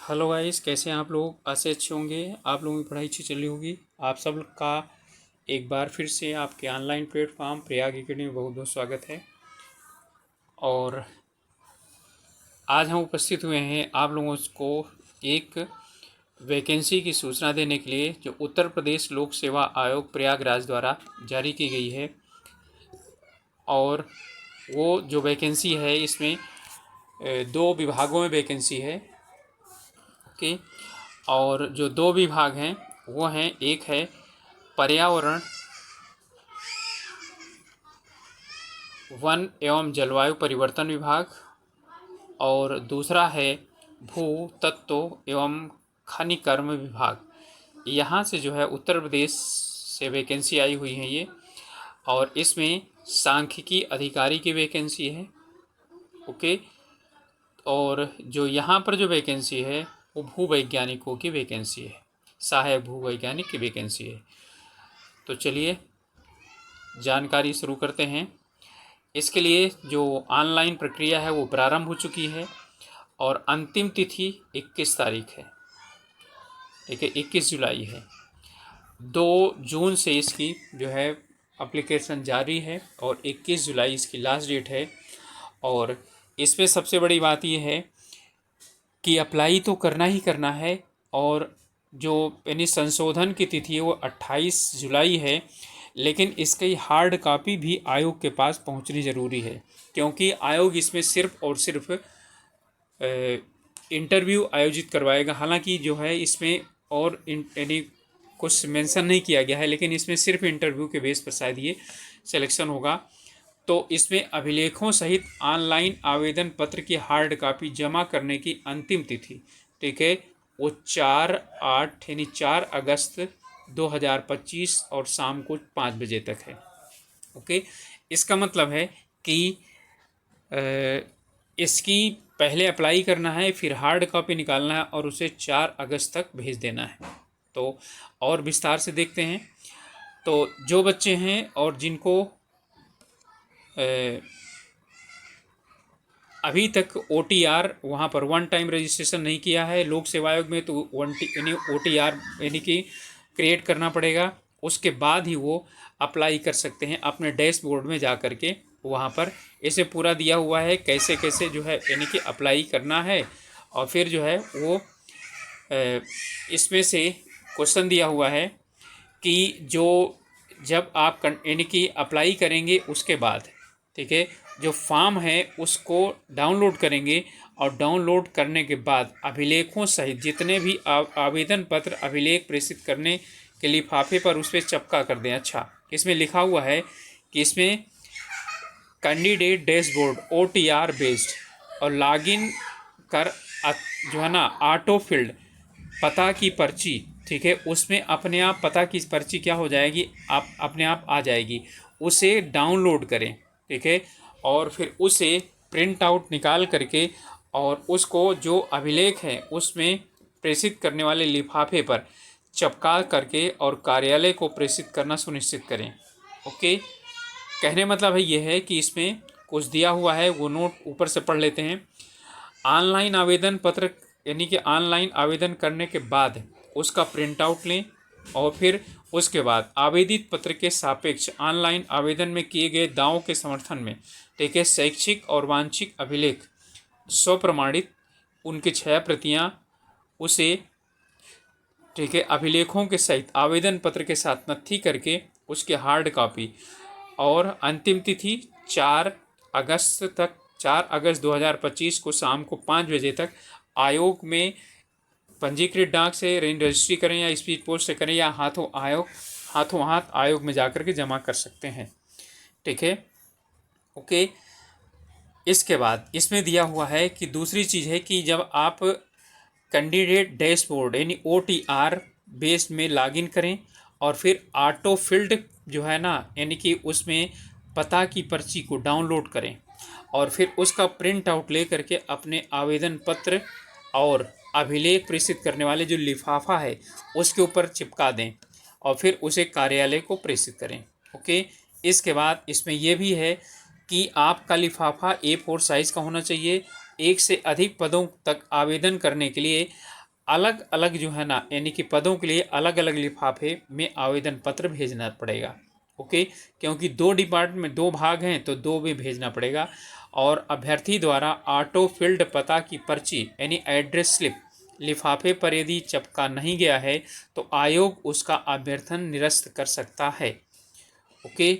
Hello guys, कैसे हैं आप लोग। ऐसे अच्छे होंगे। आप लोगों की पढ़ाई अच्छी चल रही होगी। आप सब लोग का एक बार फिर से आपके ऑनलाइन प्लेटफॉर्म प्रयाग एकेडमी में बहुत बहुत स्वागत है। और आज हम उपस्थित हुए हैं आप लोगों को एक वैकेंसी की सूचना देने के लिए, जो उत्तर प्रदेश लोक सेवा आयोग प्रयागराज द्वारा जारी की गई है। और वो जो वैकेंसी है, इसमें दो विभागों में वैकेंसी है। ओके। और जो दो विभाग हैं वो हैं, एक है पर्यावरण वन एवं जलवायु परिवर्तन विभाग, और दूसरा है भू तत्व एवं खनिकर्म विभाग। यहाँ से जो है उत्तर प्रदेश से वैकेंसी आई हुई है ये। और इसमें सांख्यिकी अधिकारी की वैकेंसी है। ओके। और जो यहाँ पर जो वैकेंसी है वो भूवैज्ञानिकों की वैकेंसी है, सहायक भूवैज्ञानिक की वैकेंसी है। तो चलिए जानकारी शुरू करते हैं। इसके लिए जो ऑनलाइन प्रक्रिया है वो प्रारंभ हो चुकी है और अंतिम तिथि 21 तारीख है। ठीक है, 21 जुलाई है। 2 जून से इसकी जो है एप्लीकेशन जारी है और 21 जुलाई इसकी लास्ट डेट है। और इसमें सबसे बड़ी बात ये है कि अप्लाई तो करना ही करना है। और जो यानी संशोधन की तिथि है वो 28 जुलाई है, लेकिन इसकी हार्ड कॉपी भी आयोग के पास पहुंचनी ज़रूरी है, क्योंकि आयोग इसमें सिर्फ और सिर्फ इंटरव्यू आयोजित करवाएगा। हालांकि जो है इसमें और यानी कुछ मेंशन नहीं किया गया है, लेकिन इसमें सिर्फ इंटरव्यू के बेस पर शायद ये सिलेक्शन होगा। तो इसमें अभिलेखों सहित ऑनलाइन आवेदन पत्र की हार्ड कॉपी जमा करने की अंतिम तिथि, ठीक है, वो 4/8 यानी 4 अगस्त 2025 और शाम को 5 बजे तक है। ओके। इसका मतलब है कि इसकी पहले अप्लाई करना है, फिर हार्ड कॉपी निकालना है और उसे 4 अगस्त तक भेज देना है। तो और विस्तार से देखते हैं। तो जो बच्चे हैं और जिनको अभी तक OTR वहाँ पर वन टाइम रजिस्ट्रेशन नहीं किया है लोक सेवा आयोग में, तो यानी OTR यानी कि क्रिएट करना पड़ेगा। उसके बाद ही वो अप्लाई कर सकते हैं अपने डैशबोर्ड में जा कर के। वहाँ पर इसे पूरा दिया हुआ है कैसे कैसे जो है यानी कि अप्लाई करना है। और फिर जो है वो इसमें से क्वेश्चन दिया हुआ है कि जो जब आप यानी कि अप्लाई करेंगे उसके बाद, ठीक है, जो फॉर्म है उसको डाउनलोड करेंगे और डाउनलोड करने के बाद अभिलेखों सहित जितने भी आवेदन पत्र अभिलेख प्रेषित करने के लिफाफे पर उस पर चपका कर दें। अच्छा, इसमें लिखा हुआ है कि इसमें कैंडिडेट डैशबोर्ड OTR बेस्ड और लॉगिन कर जो है ना ऑटो फील्ड पता की पर्ची, ठीक है, उसमें अपने आप पता की पर्ची क्या हो जाएगी, आप अपने आप आ जाएगी। उसे डाउनलोड करें, ठीक है, और फिर उसे प्रिंट आउट निकाल करके और उसको जो अभिलेख है उसमें प्रेषित करने वाले लिफाफे पर चपका करके और कार्यालय को प्रेषित करना सुनिश्चित करें। ओके। कहने मतलब है ये है कि इसमें कुछ दिया हुआ है, वो नोट ऊपर से पढ़ लेते हैं। ऑनलाइन आवेदन पत्र यानी कि ऑनलाइन आवेदन करने के बाद उसका प्रिंट आउट लें और फिर उसके बाद आवेदित पत्र के सापेक्ष ऑनलाइन आवेदन में किए गए दावों के समर्थन में, ठीक है, शैक्षिक और वांछिक अभिलेख स्वप्रमाणित उनकी 6 प्रतियां उसे, ठीक है, अभिलेखों के सहित आवेदन पत्र के साथ नत्थी करके उसकी हार्ड कॉपी। और अंतिम तिथि 4 अगस्त तक, 4 अगस्त 2025 को शाम को 5 बजे तक आयोग में पंजीकृत डाक से रजिस्ट्री करें या स्पीड पोस्ट से करें या हाथों हाथ आयोग में जाकर के जमा कर सकते हैं। ठीक है। ओके। इसके बाद इसमें दिया हुआ है कि दूसरी चीज़ है कि जब आप कैंडिडेट डैशबोर्ड यानी OTR बेस में लॉगिन करें और फिर ऑटो फील्ड जो है ना यानी कि उसमें पता की पर्ची को डाउनलोड करें और फिर उसका प्रिंट आउट ले करके अपने आवेदन पत्र और अभिलेख प्रेषित करने वाले जो लिफाफा है उसके ऊपर चिपका दें और फिर उसे कार्यालय को प्रेषित करें। ओके। इसके बाद इसमें यह भी है कि आपका लिफाफा A4 साइज़ का होना चाहिए। एक से अधिक पदों तक आवेदन करने के लिए अलग अलग जो है ना, यानी कि पदों के लिए अलग अलग लिफाफे में आवेदन पत्र भेजना पड़ेगा। ओके, क्योंकि 2 डिपार्टमेंट 2 भाग हैं तो 2 में भेजना पड़ेगा। और अभ्यर्थी द्वारा ऑटो फिल्ड पता की पर्ची यानी एड्रेस स्लिप लिफाफे पर यदि चिपका नहीं गया है तो आयोग उसका अभ्यर्थन निरस्त कर सकता है। ओके,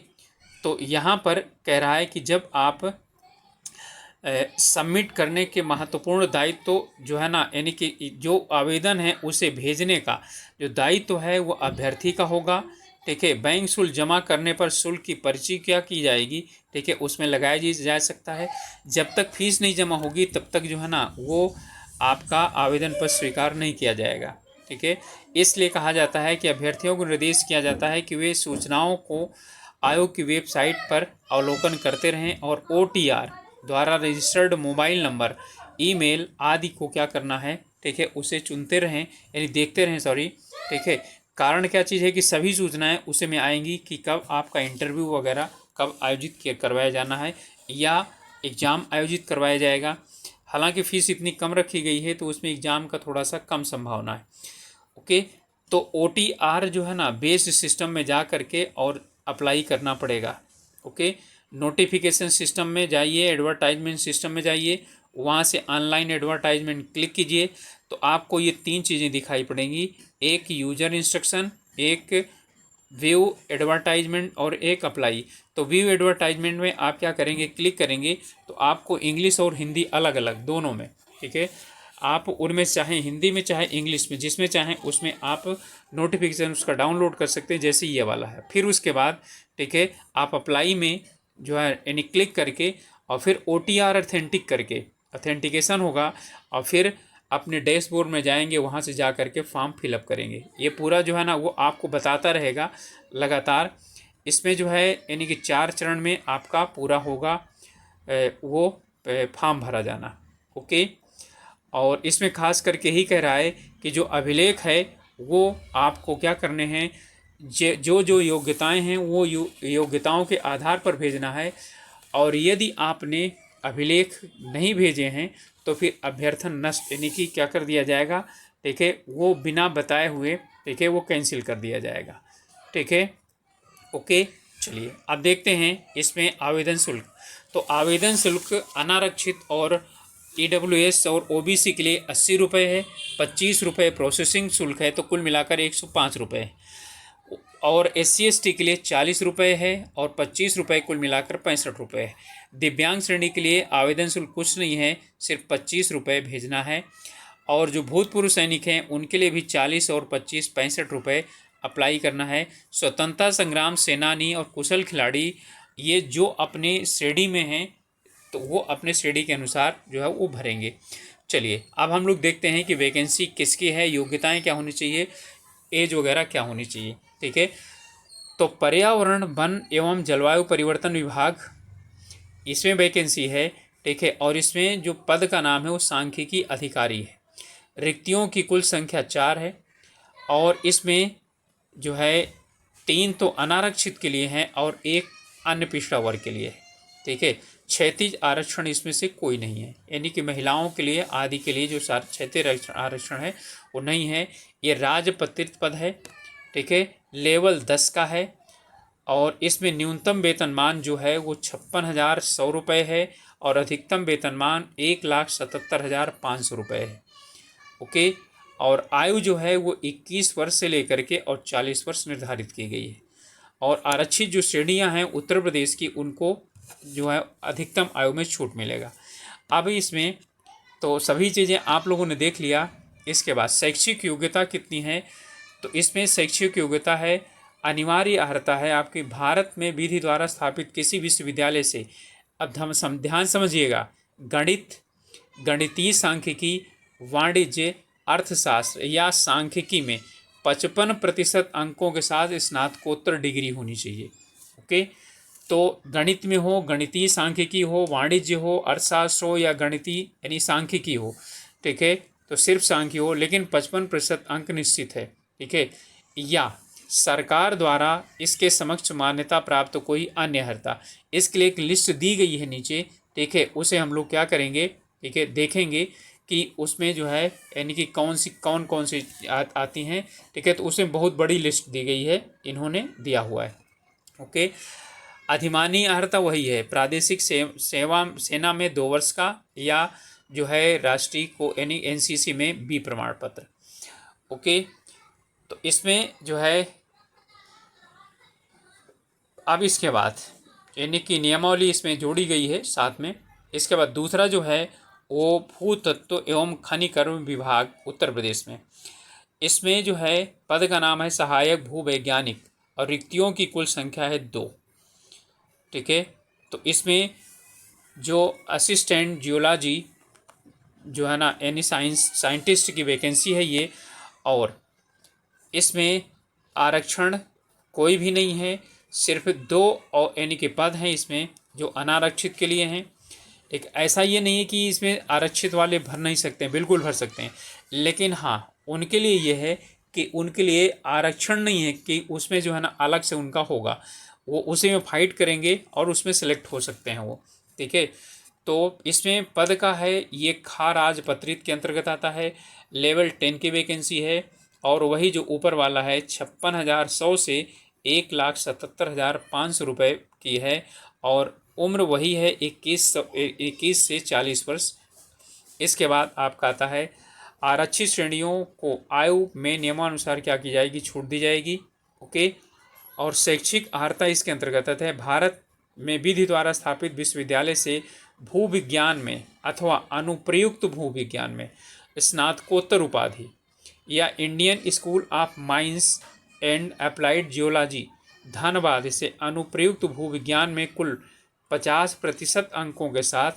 तो यहाँ पर कह रहा है कि जब आप सबमिट करने के महत्वपूर्ण दायित्व तो जो है ना, यानी कि जो आवेदन है उसे भेजने का जो दायित्व है वो अभ्यर्थी का होगा। ठीक है, बैंक शुल्क जमा करने पर शुल्क की पर्ची क्या की जाएगी, ठीक है, उसमें लगाया जा सकता है। जब तक फीस नहीं जमा होगी तब तक जो है ना वो आपका आवेदन पर स्वीकार नहीं किया जाएगा। ठीक है, इसलिए कहा जाता है कि अभ्यर्थियों को निर्देश किया जाता है कि वे सूचनाओं को आयोग की वेबसाइट पर अवलोकन करते रहें और OTR द्वारा रजिस्टर्ड मोबाइल नंबर, ईमेल आदि को क्या करना है, ठीक है, उसे चुनते रहें, यानी देखते रहें, सॉरी। ठीक है, कारण क्या चीज़ है कि सभी सूचनाएं उसे में आएंगी कि कब आपका इंटरव्यू वगैरह कब आयोजित करवाया जाना है या एग्ज़ाम आयोजित करवाया जाएगा। हालांकि फ़ीस इतनी कम रखी गई है तो उसमें एग्ज़ाम का थोड़ा सा कम संभावना है। ओके, तो OTR जो है ना बेस्ड सिस्टम में जा करके और अप्लाई करना पड़ेगा। ओके, नोटिफिकेशन सिस्टम में जाइए, एडवर्टाइजमेंट सिस्टम में जाइए, वहाँ से ऑनलाइन एडवर्टाइजमेंट क्लिक कीजिए तो आपको ये 3 चीज़ें दिखाई पड़ेंगी, एक यूजर इंस्ट्रक्शन, एक व्यू एडवर्टाइजमेंट और एक अप्लाई। तो व्यू एडवर्टाइजमेंट में आप क्या करेंगे, क्लिक करेंगे तो आपको इंग्लिश और हिंदी अलग अलग दोनों में, ठीक है, आप उनमें चाहे हिंदी में चाहे इंग्लिश में जिसमें चाहें उसमें आप नोटिफिकेशन उसका डाउनलोड कर सकते हैं, जैसे ये वाला है। फिर उसके बाद ठीक है आप अप्लाई में जो है यानी क्लिक करके और फिर OTR अथेंटिक करके अथेंटिकेशन होगा और फिर अपने डैशबोर्ड में जाएंगे, वहाँ से जा करके फॉर्म फिलअप करेंगे। ये पूरा जो है ना वो आपको बताता रहेगा लगातार। इसमें जो है यानी कि 4 चरण में आपका पूरा होगा वो फॉर्म भरा जाना। ओके, और इसमें खास करके ही कह रहा है कि जो अभिलेख है वो आपको क्या करने हैं, जो जो योग्यताएं हैं वो योग्यताओं के आधार पर भेजना है। और यदि आपने अभिलेख नहीं भेजे हैं तो फिर अभ्यर्थन नष्ट यानी कि क्या कर दिया जाएगा, ठीक है, वो बिना बताए हुए ठीक है वो कैंसिल कर दिया जाएगा। ठीक है, ओके, चलिए अब देखते हैं इसमें आवेदन शुल्क। तो आवेदन शुल्क अनारक्षित और EWS और OBC के लिए 80 रुपये है, 25 रुपये प्रोसेसिंग शुल्क है, तो कुल मिलाकर 105 रुपये है। और SC/ST के लिए 40 रुपये है और 25 रुपये कुल मिलाकर 65 रुपये है। दिव्यांग श्रेणी के लिए आवेदन शुल्क कुछ नहीं है, सिर्फ 25 रुपये भेजना है। और जो भूतपूर्व सैनिक हैं उनके लिए भी 40 और 25 65 रुपये अप्लाई करना है। स्वतंत्रता संग्राम सेनानी और कुशल खिलाड़ी ये जो अपने श्रेणी में हैं तो वो अपने श्रेणी के अनुसार जो है वो भरेंगे। चलिए अब हम लोग देखते हैं कि वैकेंसी किसकी है, योग्यताएं क्या होनी चाहिए, एज वगैरह क्या होनी चाहिए। ठीक है, तो पर्यावरण वन एवं जलवायु परिवर्तन विभाग, इसमें वैकेंसी है। ठीक है, और इसमें जो पद का नाम है वो सांख्यिकी अधिकारी है। रिक्तियों की कुल संख्या 4 है और इसमें जो है 3 तो अनारक्षित के लिए हैं और 1 अन्य पिछड़ा वर्ग के लिए है। ठीक है, क्षैतिज आरक्षण इसमें से कोई नहीं है, यानी कि महिलाओं के लिए आदि के लिए जो क्षैतिज आरक्षण है वो नहीं है। ये राजपत्रित पद है। ठीक है, लेवल 10 का है और इसमें न्यूनतम वेतनमान जो है वो 56,100 रुपये है और अधिकतम वेतनमान 1,77,500 रुपये है। ओके, और आयु जो है वो 21 वर्ष से लेकर के और 40 वर्ष निर्धारित की गई है। और आरक्षित जो श्रेणियां हैं उत्तर प्रदेश की उनको जो है अधिकतम आयु में छूट मिलेगा। अब इसमें तो सभी चीज़ें आप लोगों ने देख लिया। इसके बाद शैक्षिक योग्यता कितनी है, तो इसमें शैक्षिक योग्यता है अनिवार्य अर्हता है आपके भारत में विधि द्वारा स्थापित किसी विश्वविद्यालय से, अब हम ध्यान समझिएगा, गणित, गणितीय सांख्यिकी, वाणिज्य, अर्थशास्त्र या सांख्यिकी में 55% अंकों के साथ स्नातकोत्तर डिग्री होनी चाहिए। ओके, तो गणित में हो, गणितीय सांख्यिकी हो, वाणिज्य हो, अर्थशास्त्र हो या गणितीय यानी सांख्यिकी हो, ठीक है, तो सिर्फ सांख्यिकी हो लेकिन 55% अंक निश्चित है। ठीक है, या सरकार द्वारा इसके समक्ष मान्यता प्राप्त कोई अन्य अर्हता, इसके लिए एक लिस्ट दी गई है नीचे। ठीक है, उसे हम लोग क्या करेंगे, ठीक है, देखेंगे कि उसमें जो है यानी कि कौन कौन सी आती हैं, ठीक है। तो उसमें बहुत बड़ी लिस्ट दी गई है, इन्होंने दिया हुआ है। ओके, अधिमानी अर्हता वही है, प्रादेशिक सेवा सेना में 2 वर्ष का, या जो है राष्ट्रीय को यानी एनसीसी में बी प्रमाण पत्र। ओके, तो इसमें जो है अब इसके बाद यानी कि नियमावली इसमें जोड़ी गई है साथ में। इसके बाद दूसरा जो है वो भूतत्व एवं खनिकर्म विभाग उत्तर प्रदेश में, इसमें जो है पद का नाम है सहायक भूवैज्ञानिक और रिक्तियों की कुल संख्या है 2, ठीक है। तो इसमें जो असिस्टेंट जियोलॉजी जो है ना यानी साइंटिस्ट की वैकेंसी है ये, और इसमें आरक्षण कोई भी नहीं है, सिर्फ 2 और यानी कि पद हैं इसमें जो अनारक्षित के लिए हैं। एक ऐसा ये नहीं है कि इसमें आरक्षित वाले भर नहीं सकते हैं, बिल्कुल भर सकते हैं, लेकिन हाँ उनके लिए ये है कि उनके लिए आरक्षण नहीं है कि उसमें जो है ना अलग से उनका होगा, वो उसी में फाइट करेंगे और उसमें सेलेक्ट हो सकते हैं वो, ठीक है। तो इसमें पद का है ये खा राजपत्रित के अंतर्गत आता है, लेवल 10 की वैकेंसी है, और वही जो ऊपर वाला है 56,100 से 1,77,500 रुपये की है, और उम्र वही है 21 से 40 वर्ष। इसके बाद आपका आता है आरक्षित श्रेणियों को आयु में नियमानुसार क्या की जाएगी, छूट दी जाएगी। ओके, और शैक्षिक अर्हता इसके अंतर्गत आता है भारत में विधि द्वारा स्थापित विश्वविद्यालय से भूविज्ञान में अथवा अनुप्रयुक्त भूविज्ञान में स्नातकोत्तर उपाधि, या Indian school of mines and applied geology Dhanbad से अनुप्रयुक्त भूविज्ञान में कुल 50% अंकों के साथ,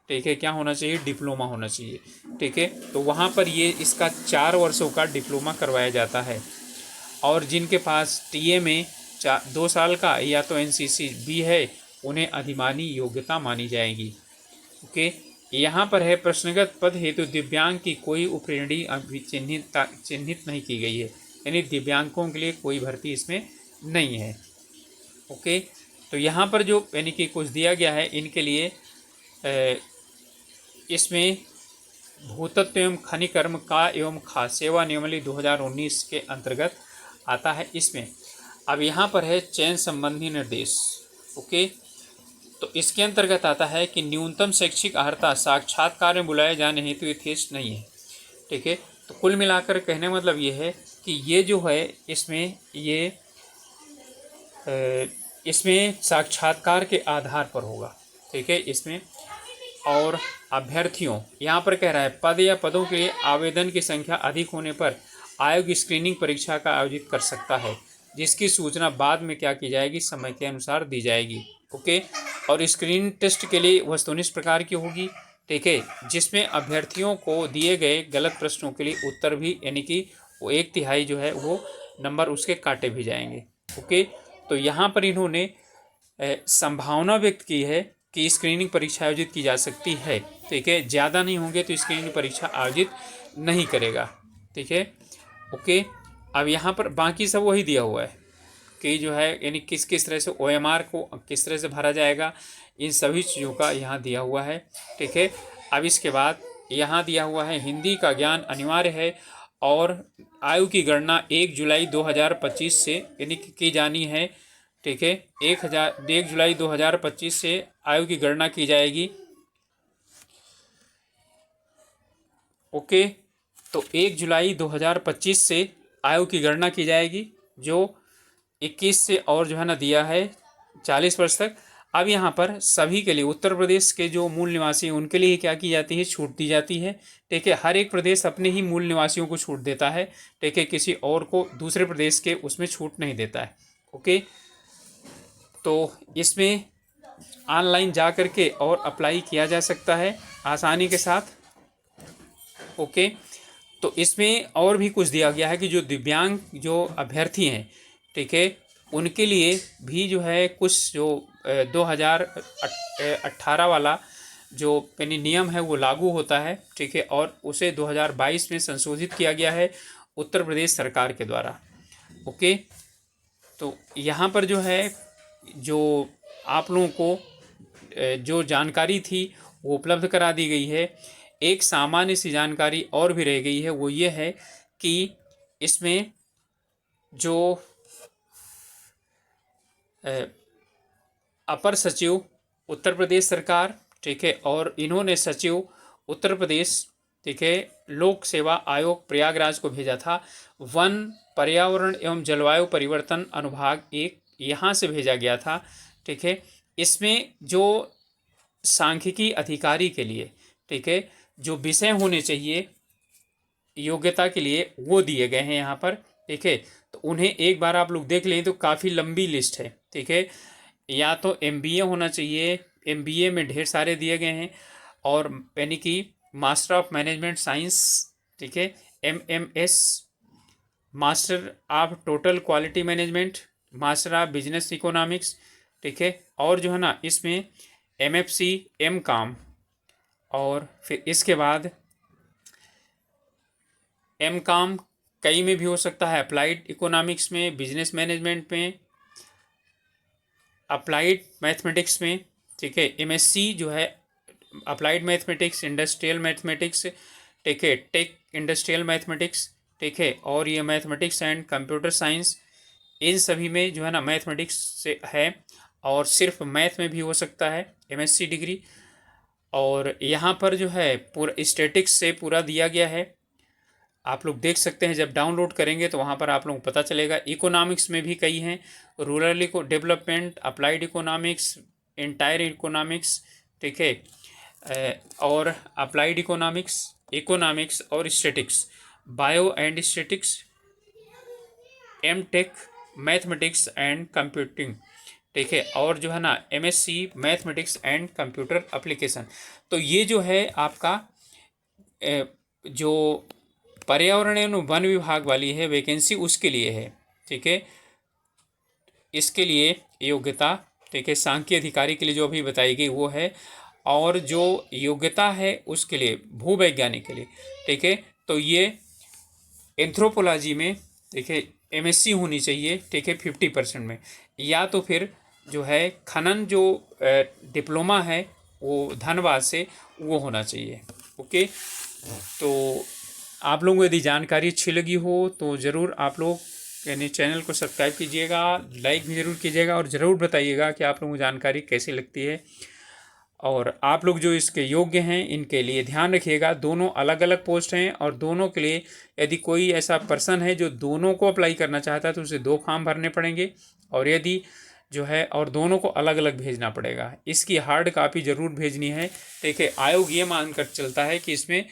ठीक है, क्या होना चाहिए, डिप्लोमा होना चाहिए, ठीक है। तो वहाँ पर ये इसका 4 वर्षों का डिप्लोमा करवाया जाता है, और जिनके पास टीए में 2 साल का या तो एनसीसी भी है उन्हें अधिमानी योग्यता मानी जाएगी। ओके, यहाँ पर है प्रश्नगत पद हेतु दिव्यांग की कोई उपश्रेणी अभी चिन्हित नहीं की गई है, यानी दिव्यांगों के लिए कोई भर्ती इसमें नहीं है। ओके, तो यहाँ पर जो यानी कि कुछ दिया गया है इनके लिए, इसमें भूतत्व एवं खनिकर्म का एवं खास सेवा नियमावली 2019 के अंतर्गत आता है इसमें। अब यहाँ पर है चयन संबंधी निर्देश। ओके, तो इसके अंतर्गत आता है कि न्यूनतम शैक्षिक अर्हता साक्षात्कार में बुलाए जाने हेतु यथेष्ट नहीं है, ठीक है। तो कुल मिलाकर कहने मतलब ये है कि ये जो है इसमें साक्षात्कार के आधार पर होगा, ठीक है इसमें। और अभ्यर्थियों, यहाँ पर कह रहा है पद या पदों के लिए आवेदन की संख्या अधिक होने पर आयोग स्क्रीनिंग परीक्षा का आयोजित कर सकता है, जिसकी सूचना बाद में क्या की जाएगी, समय के अनुसार दी जाएगी। ओके, और स्क्रीन टेस्ट के लिए वस्तुनिष्ठ प्रकार की होगी, ठीक है, जिसमें अभ्यर्थियों को दिए गए गलत प्रश्नों के लिए उत्तर भी यानी कि वो 1/3 जो है वो नंबर उसके काटे भी जाएंगे। ओके, तो यहाँ पर इन्होंने संभावना व्यक्त की है कि स्क्रीनिंग परीक्षा आयोजित की जा सकती है, ठीक है। ज़्यादा नहीं होंगे तो स्क्रीनिंग परीक्षा आयोजित नहीं करेगा, ठीक है। ओके, अब यहाँ पर बाकी सब वही दिया हुआ है कि जो है यानी किस किस तरह से ओएमआर को किस तरह से भरा जाएगा, इन सभी चीज़ों का यहाँ दिया हुआ है, ठीक है। अब इसके बाद यहाँ दिया हुआ है हिंदी का ज्ञान अनिवार्य है, और आयु की गणना 1 जुलाई 2025 से यानी की जानी है, ठीक है। 1 जुलाई 2025 से आयु की गणना की जाएगी। ओके, तो 1 जुलाई 2025 से आयु की गणना की जाएगी, जो 21 से और जो है ना दिया है 40 वर्ष तक। अब यहाँ पर सभी के लिए उत्तर प्रदेश के जो मूल निवासी हैं उनके लिए क्या की जाती है, छूट दी जाती है, ठीक है। हर एक प्रदेश अपने ही मूल निवासियों को छूट देता है, ठीक है, किसी और को दूसरे प्रदेश के उसमें छूट नहीं देता है। ओके, तो इसमें ऑनलाइन जा कर के और अप्लाई किया जा सकता है आसानी के साथ। ओके, तो इसमें और भी कुछ दिया गया है कि जो दिव्यांग जो अभ्यर्थी हैं, ठीक है, उनके लिए भी जो है कुछ जो 2018 वाला जो यानी नियम है वो लागू होता है, ठीक है, और उसे 2022 में संशोधित किया गया है उत्तर प्रदेश सरकार के द्वारा। ओके, तो यहाँ पर जो है जो आप लोगों को जो जानकारी थी वो उपलब्ध करा दी गई है। एक सामान्य सी जानकारी और भी रह गई है, वो ये है कि इसमें जो अपर सचिव उत्तर प्रदेश सरकार, ठीक है, और इन्होंने सचिव उत्तर प्रदेश, ठीक है, लोक सेवा आयोग प्रयागराज को भेजा था। वन, पर्यावरण एवं जलवायु परिवर्तन अनुभाग एक यहाँ से भेजा गया था, ठीक है। इसमें जो सांख्यिकी अधिकारी के लिए, ठीक है, जो विषय होने चाहिए योग्यता के लिए वो दिए गए हैं यहाँ पर, ठीक है। तो उन्हें एक बार आप लोग देख लें तो काफ़ी लंबी लिस्ट है, ठीक है। या तो एमबीए होना चाहिए, एमबीए में ढेर सारे दिए गए हैं, और यानी कि मास्टर ऑफ मैनेजमेंट साइंस, ठीक है, MMS, master of total quality management, master of business economics, ठीक है। और जो है ना इसमें एमएफसी, एम कॉम, और फिर इसके बाद एम कॉम कई में भी हो सकता है, अप्लाइड इकोनॉमिक्स में, बिजनेस मैनेजमेंट में, अप्लाइड मैथमेटिक्स में, ठीक है। एमएससी जो है अप्लाइड मैथमेटिक्स, इंडस्ट्रियल मैथमेटिक्स, ठीक है, टेक इंडस्ट्रियल मैथमेटिक्स, ठीक है। और ये मैथमेटिक्स एंड कंप्यूटर साइंस, इन सभी में जो है ना मैथमेटिक्स से है, और सिर्फ मैथ में भी हो सकता है एमएससी डिग्री। और यहाँ पर जो है पूरा स्टैटिक्स से पूरा दिया गया है, आप लोग देख सकते हैं, जब डाउनलोड करेंगे तो वहाँ पर आप लोगों को पता चलेगा। इकोनॉमिक्स में भी कई हैं, rural development, applied economics, entire economics, ठीक है, और अप्लाइड इकोनॉमिक्स, इकोनॉमिक्स और statics, bio and statics, M tech, mathematics and computing, ठीक है। और जो है ना MSc mathematics and computer application. तो ये जो है आपका जो पर्यावरण एवं वन विभाग वाली है वैकेंसी, उसके लिए है, ठीक है। इसके लिए योग्यता, ठीक है, सांख्यिकी अधिकारी के लिए जो अभी बताई गई वो है, और जो योग्यता है उसके लिए भूवैज्ञानिक के लिए, ठीक है। तो ये एंथ्रोपोलॉजी में, ठीक है, एमएससी होनी चाहिए, ठीक है, 50% में, या तो फिर जो है खनन जो डिप्लोमा है वो धनबाद से वो होना चाहिए। ओके, तो आप लोगों को यदि जानकारी अच्छी लगी हो तो ज़रूर आप लोग यानी चैनल को सब्सक्राइब कीजिएगा, लाइक भी ज़रूर कीजिएगा, और ज़रूर बताइएगा कि आप लोगों को जानकारी कैसी लगती है। और आप लोग जो इसके योग्य हैं इनके लिए ध्यान रखिएगा, दोनों अलग अलग पोस्ट हैं, और दोनों के लिए यदि कोई ऐसा पर्सन है जो दोनों को अप्लाई करना चाहता है तो उसे 2 फॉर्म भरने पड़ेंगे, और यदि जो है और दोनों को अलग अलग भेजना पड़ेगा। इसकी हार्ड कापी ज़रूर भेजनी है, ठीक है। आयोग ये मानकर चलता है कि इसमें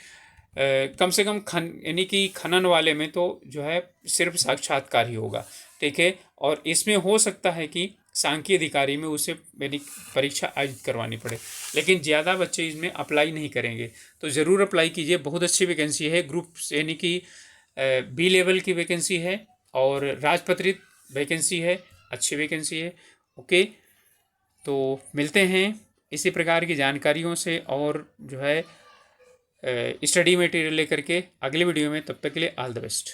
कम से कम यानी कि खनन वाले में तो जो है सिर्फ साक्षात्कार ही होगा, ठीक है। और इसमें हो सकता है कि सांख्यिकी अधिकारी में उसे यानी परीक्षा आयोजित करवानी पड़े, लेकिन ज़्यादा बच्चे इसमें अप्लाई नहीं करेंगे। तो ज़रूर अप्लाई कीजिए, बहुत अच्छी वैकेंसी है, ग्रुप यानी कि बी लेवल की वैकेंसी है, और राजपत्रित वैकेंसी है, अच्छी वैकेंसी है। ओके, तो मिलते हैं इसी प्रकार की जानकारियों से और जो है स्टडी मटेरियल लेकर के अगले वीडियो में। तब तक के लिए ऑल द बेस्ट।